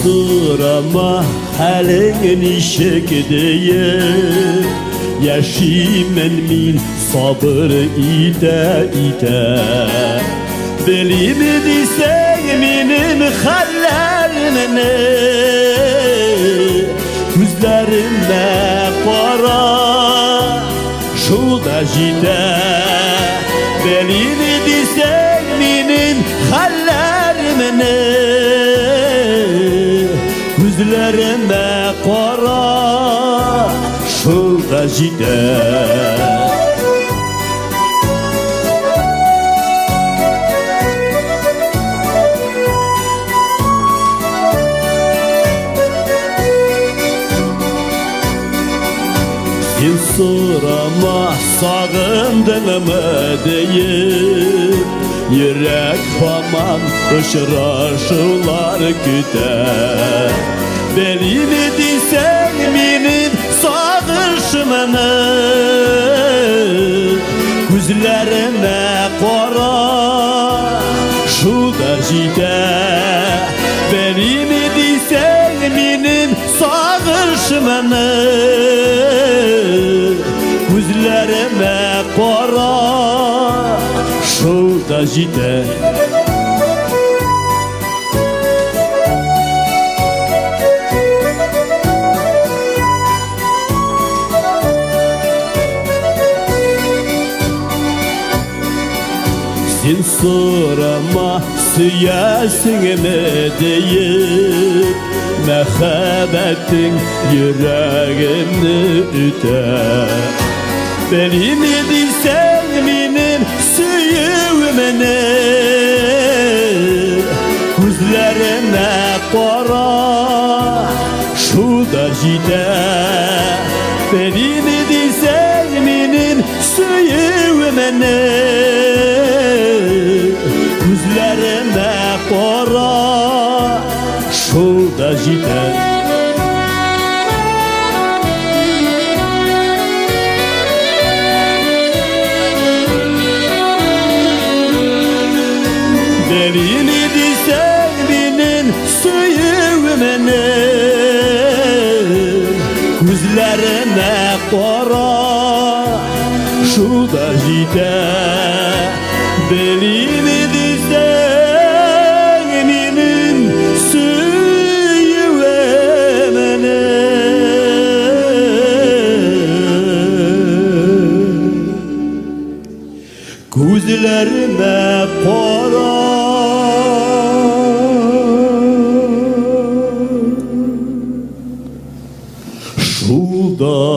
sorama halin nişek diye yaşayman min sabır ite Bilimi desen benim hallerimini Gözlerime kara şu da jide Bilimi desen benim hallerimini Gözlerime kara şu da jide Sen sorama sağındın mı deyip Yürek faman ışıraşılar güder Belimi desen benim sağışımını Gözlerime kara şu derecede Belimi desen benim sağışımını Gözlerime kara şu derecede Sen sorama süyesin mi deyip Mehabetin yüreğimni üter Benim desen benim süyümünü Gözlerime kara şu derecede Benim desen benim süyümünü Gözlerime kara şu derecede Belini desen benim süyümünü Gözlerime kara şu derecede Belini desen benim süyümünü Gözlerime kara Şurada